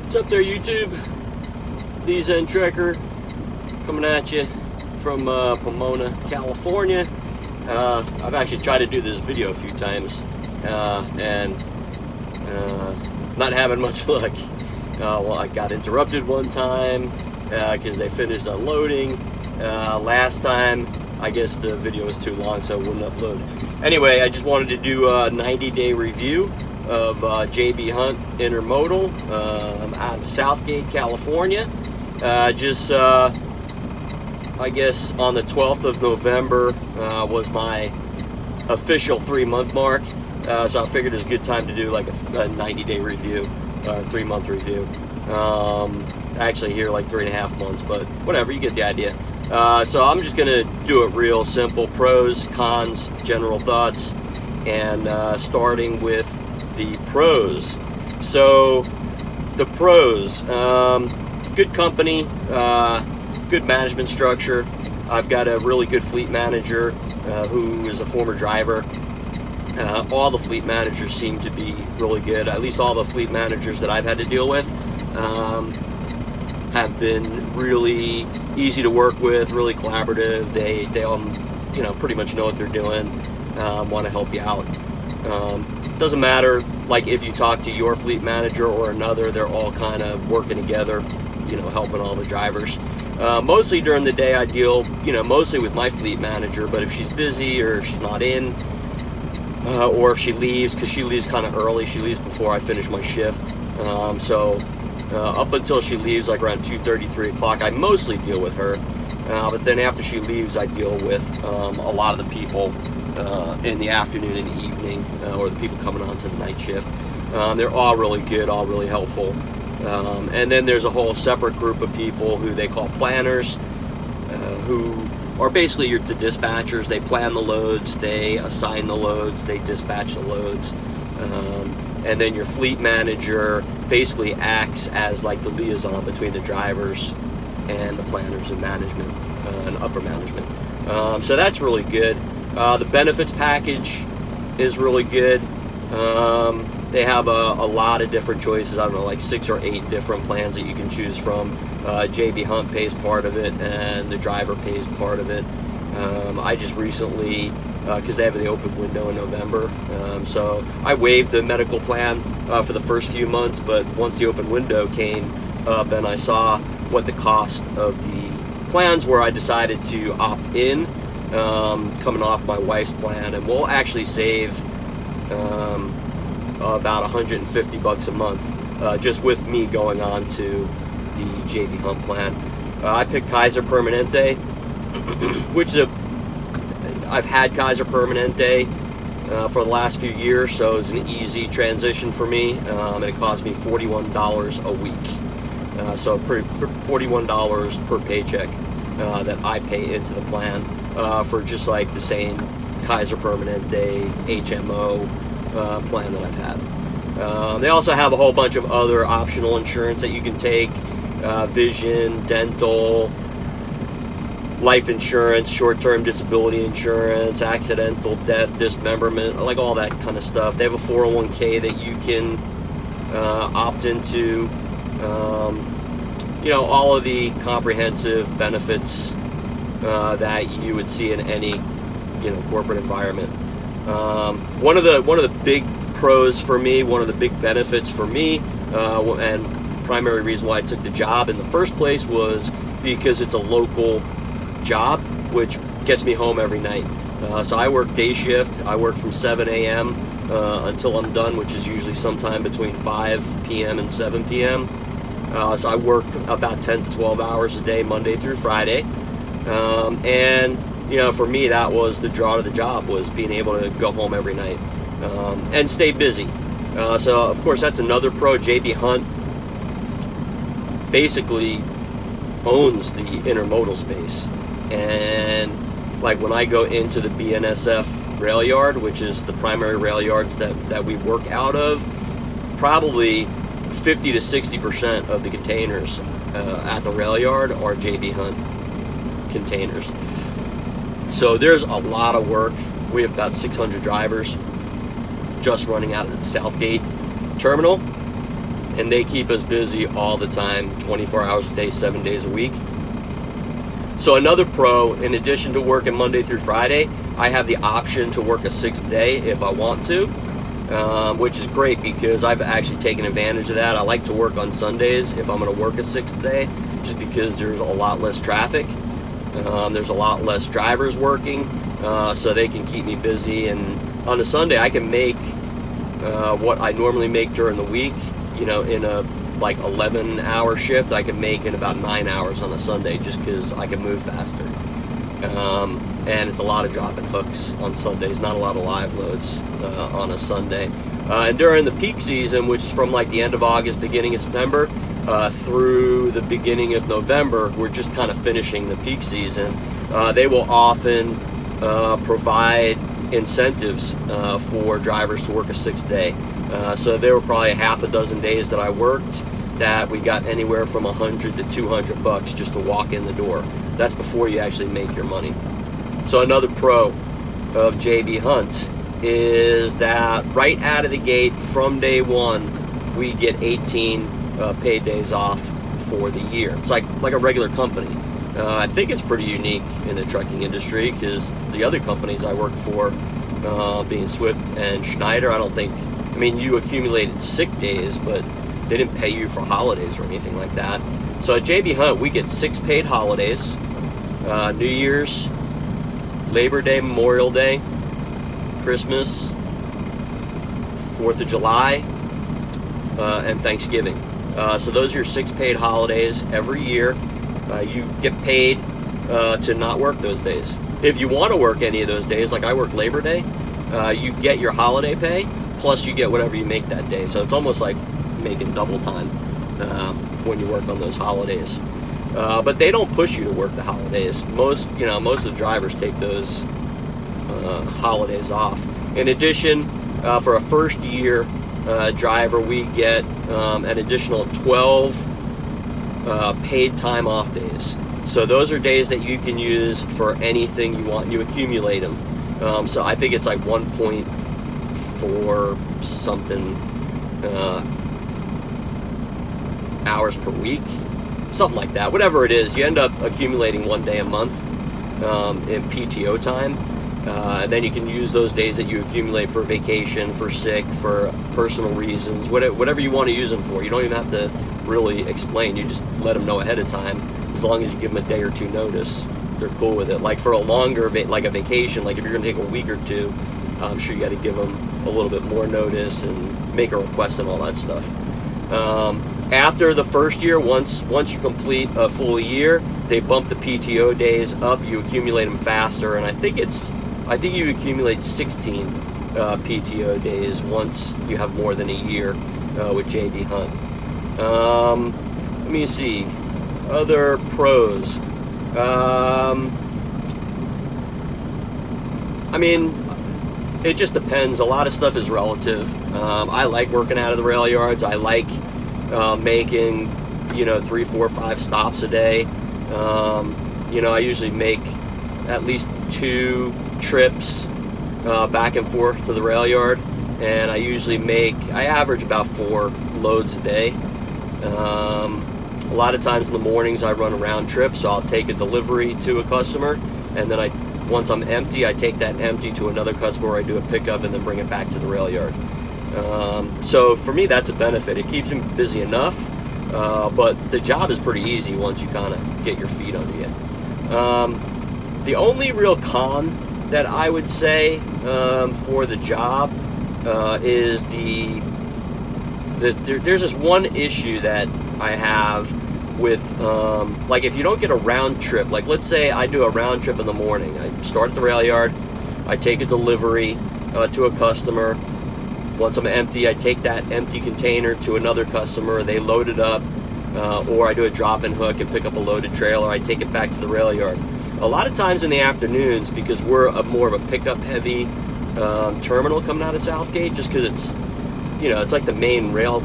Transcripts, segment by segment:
What's up there, YouTube? The Zen Trekker coming at you from Pomona, California. I've actually tried to do this video a few times and not having much luck. Well, I got interrupted one time because they finished unloading. Last time, I guess the video was too long, so it wouldn't upload. Anyway, I just wanted to do a 90-day review of JB Hunt Intermodal. I'm out of Southgate, California. I guess on the 12th of November was my official 3-month mark. So I figured it was a good time to do like a 90-day review, 3-month review. Actually here like 3.5 months, but whatever, you get the idea. So I'm just gonna do it real simple: pros, cons, general thoughts, and starting with the pros. So the pros, good company, good management structure. I've got a really good fleet manager who is a former driver. All the fleet managers seem to be really good. At least all the fleet managers that I've had to deal with have been really easy to work with, really collaborative. They all, pretty much know what they're doing, want to help you out. Doesn't matter, like, if you talk to your fleet manager or another, they're all kind of working together, helping all the drivers. Mostly during the day I deal, mostly with my fleet manager, but if she's busy or if she's not in, or if she leaves, because she leaves kind of early, she leaves before I finish my shift. So up until she leaves, like around 2:30, 3 o'clock, I mostly deal with her. But then after she leaves, I deal with a lot of the people in the afternoon and the evening, or the people coming on to the night shift. They're all really good, all really helpful. And then there's a whole separate group of people who they call planners, who are basically the dispatchers. They plan the loads, they assign the loads, they dispatch the loads. And then your fleet manager basically acts as like the liaison between the drivers and the planners and management, and upper management. So that's really good. The benefits package is really good. They have a lot of different choices. I don't know, like 6 or 8 different plans that you can choose from. JB Hunt pays part of it, and the driver pays part of it. I just recently, because they have the open window in November, so I waived the medical plan for the first few months, but once the open window came up and I saw what the cost of the plans were, I decided to opt in, coming off my wife's plan, and we'll actually save about $150 a month just with me going on to the JB Hunt plan. I picked Kaiser Permanente, which is I've had Kaiser Permanente for the last few years, so it's an easy transition for me, and it cost me $41 a week. So $41 per paycheck that I pay into the plan for just like the same Kaiser Permanente HMO plan that I've had. They also have a whole bunch of other optional insurance that you can take: vision, dental, life insurance, short-term disability insurance, accidental death, dismemberment, like all that kind of stuff. They have a 401k that you can opt into. All of the comprehensive benefits that you would see in any corporate environment. One of the big pros for me, one of the big benefits for me, and primary reason why I took the job in the first place, was because it's a local job, which gets me home every night. So I work day shift. I work from 7 a.m. Until I'm done, which is usually sometime between 5 p.m. and 7 p.m. So I work about 10 to 12 hours a day, Monday through Friday. And for me, that was the draw to the job, was being able to go home every night and stay busy. So of course that's another pro. JB Hunt basically owns the intermodal space, and like when I go into the BNSF rail yard, which is the primary rail yards that we work out of, probably 50 to 60% of the containers at the rail yard are JB Hunt containers. So there's a lot of work. We have about 600 drivers just running out of the Southgate terminal, and they keep us busy all the time, 24 hours a day, 7 days a week. So another pro, in addition to working Monday through Friday, I have the option to work a 6th day if I want to, which is great because I've actually taken advantage of that. I like to work on Sundays if I'm going to work a 6th day, just because there's a lot less traffic. There's a lot less drivers working, so they can keep me busy. And on a Sunday, I can make what I normally make during the week, in a like 11-hour shift, I can make in about 9 hours on a Sunday, just because I can move faster. And it's a lot of dropping hooks on Sundays, not a lot of live loads on a Sunday. And during the peak season, which is from like the end of August, beginning of September, through the beginning of November, we're just kind of finishing the peak season. They will often provide incentives for drivers to work a 6th day. So there were probably half a dozen days that I worked that we got anywhere from $100 to $200 just to walk in the door. That's before you actually make your money. So another pro of JB Hunt is that right out of the gate, from day one, we get 18 paid days off for the year. It's like a regular company. I think it's pretty unique in the trucking industry, because the other companies I work for, being Swift and Schneider, you accumulated sick days, but they didn't pay you for holidays or anything like that. So at JB Hunt, we get 6 paid holidays: New Year's, Labor Day, Memorial Day, Christmas, 4th of July, and Thanksgiving. So those are your 6 paid holidays every year. You get paid to not work those days. If you want to work any of those days, like I work Labor Day, you get your holiday pay, plus you get whatever you make that day. So it's almost like making double time when you work on those holidays. But they don't push you to work the holidays. Most of the drivers take those holidays off. In addition, for a first year driver, we get an additional 12 paid time off days. So those are days that you can use for anything you want. You accumulate them. So I think it's like 1.4 something hours per week, something like that. Whatever it is, you end up accumulating 1 day a month in PTO time. And then you can use those days that you accumulate for vacation, for sick, for personal reasons, whatever you want to use them for. You don't even have to really explain. You just let them know ahead of time. As long as you give them a day or two notice, they're cool with it. Like for a longer, like a vacation, like if you're going to take a week or two, I'm sure you got to give them a little bit more notice and make a request and all that stuff. After the first year, once you complete a full year, they bump the PTO days up. You accumulate them faster, and I think you accumulate 16 PTO days once you have more than a year with JB Hunt. Let me see other pros. It just depends. A lot of stuff is relative. I like working out of the rail yards. I like making 3, 4, 5 stops a day. I usually make at least 2 trips back and forth to the rail yard, and I average about 4 loads a day. A lot of times in the mornings I run a round trip, so I'll take a delivery to a customer, and then once I'm empty, I take that empty to another customer, I do a pickup, and then bring it back to the rail yard. So for me, that's a benefit. It keeps me busy enough, but the job is pretty easy once you kind of get your feet under you. The only real con that I would say for the job is there's this one issue that I have with like if you don't get a round trip, like let's say I do a round trip in the morning, I start at the rail yard, I take a delivery to a customer. Once I'm empty, I take that empty container to another customer, they load it up, or I do a drop and hook and pick up a loaded trailer, I take it back to the rail yard. A lot of times in the afternoons, because we're more of a pickup heavy terminal coming out of Southgate, just because it's like the main rail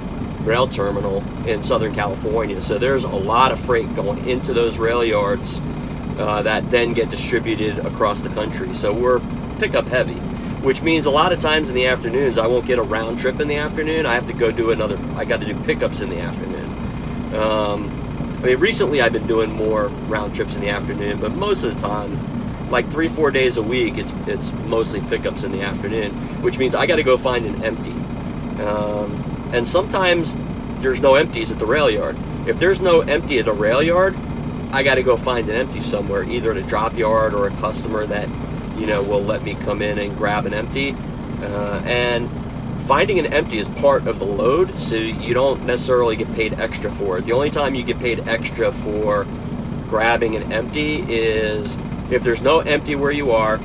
terminal in Southern California, so there's a lot of freight going into those rail yards that then get distributed across the country, so we're pickup heavy. which means a lot of times in the afternoons I won't get a round trip in the afternoon. I have to go do I got to do pickups in the afternoon. I mean, recently I've been doing more round trips in the afternoon, but most of the time, like 3-4 days a week, it's mostly pickups in the afternoon, which means I got to go find an empty. And sometimes there's no empties at the rail yard. If there's no empty at a rail yard, I got to go find an empty somewhere, either at a drop yard or a customer that, will let me come in and grab an empty. And finding an empty is part of the load, so you don't necessarily get paid extra for it. The only time you get paid extra for grabbing an empty is if there's no empty where you are,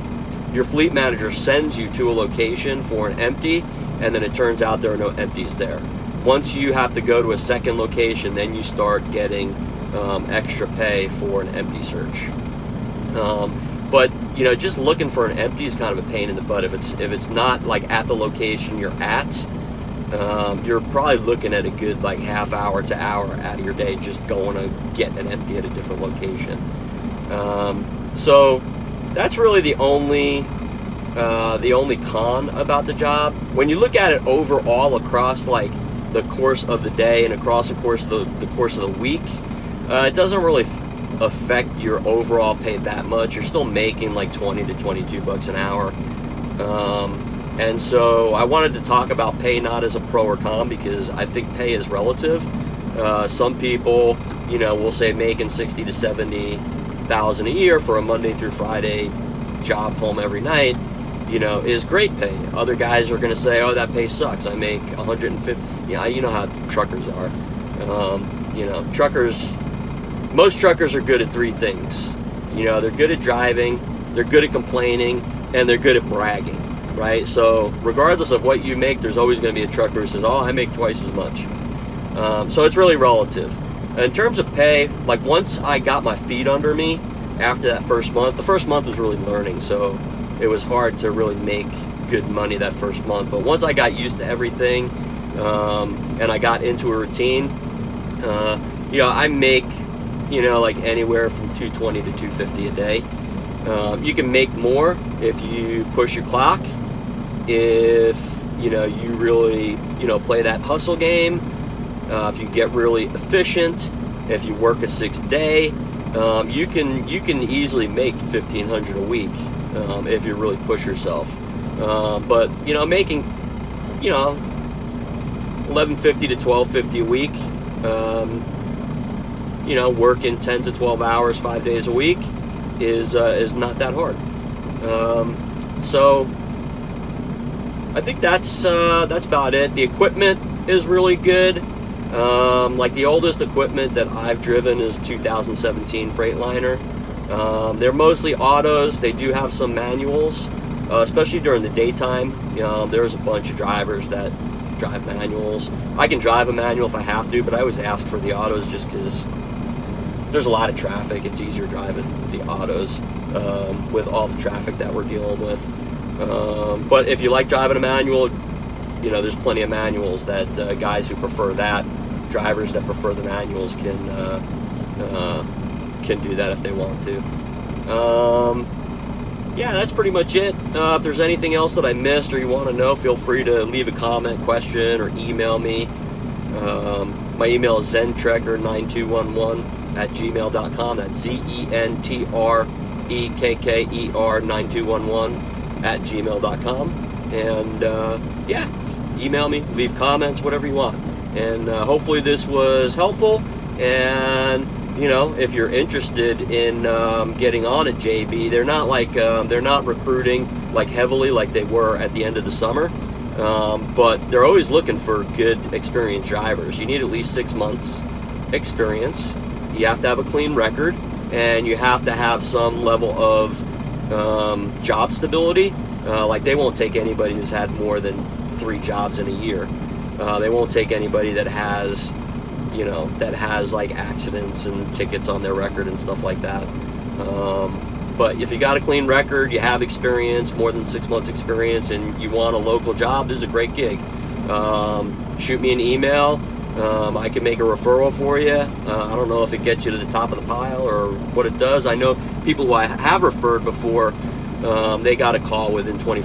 your fleet manager sends you to a location for an empty, and then it turns out there are no empties there. Once you have to go to a second location, then you start getting extra pay for an empty search. But just looking for an empty is kind of a pain in the butt. If it's not like at the location you're at, you're probably looking at a good like half hour to hour out of your day just going to get an empty at a different location. So that's really the only con about the job. When you look at it overall across like the course of the day and across the course of the week, it doesn't really affect your overall pay that much. You're still making like 20 to 22 bucks an hour. And so I wanted to talk about pay not as a pro or con, because I think pay is relative. Some people, will say making 60 to 70,000 a year for a Monday through Friday job home every night, is great pay. Other guys are going to say, oh, that pay sucks. I make 150. Yeah, you know how truckers are. Most truckers are good at three things. They're good at driving, they're good at complaining, and they're good at bragging, right? So regardless of what you make, there's always going to be a trucker who says, oh, I make twice as much. So it's really relative. In terms of pay, like once I got my feet under me after that first month, the first month was really learning, so it was hard to really make good money that first month. But once I got used to everything, and I got into a routine, I make like anywhere from $220 to $250 a day. You can make more if you push your clock, if you really play that hustle game, if you get really efficient, if you work a 6th day, you can easily make $1,500 a week if you really push yourself. But making $11.50 to $12.50 a week, working 10 to 12 hours 5 days a week is not that hard. So I think that's about it. The equipment is really good. Like the oldest equipment that I've driven is 2017 Freightliner. They're mostly autos. They do have some manuals, especially during the daytime. There's a bunch of drivers that drive manuals. I can drive a manual if I have to, but I always ask for the autos just because there's a lot of traffic. It's easier driving the autos with all the traffic that we're dealing with. But if you like driving a manual, there's plenty of manuals that guys who prefer that, drivers that prefer the manuals can do that if they want to. Yeah, that's pretty much it. If there's anything else that I missed or you want to know, feel free to leave a comment, question, or email me. My email is zentrekker9211@gmail.com. That's zentrekker9211@gmail.com. And yeah, email me, leave comments, whatever you want. And hopefully this was helpful. And if you're interested in getting on at JB, they're not recruiting like heavily like they were at the end of the summer. But they're always looking for good, experienced drivers. You need at least 6 months experience. You have to have a clean record, and you have to have some level of job stability. Like they won't take anybody who's had more than 3 jobs in a year. They won't take anybody that has like accidents and tickets on their record and stuff like that. But if you got a clean record, you have experience, more than 6 months experience, and you want a local job, this is a great gig. Shoot me an email. I can make a referral for you. I don't know if it gets you to the top of the pile or what it does. I know people who I have referred before, they got a call within 24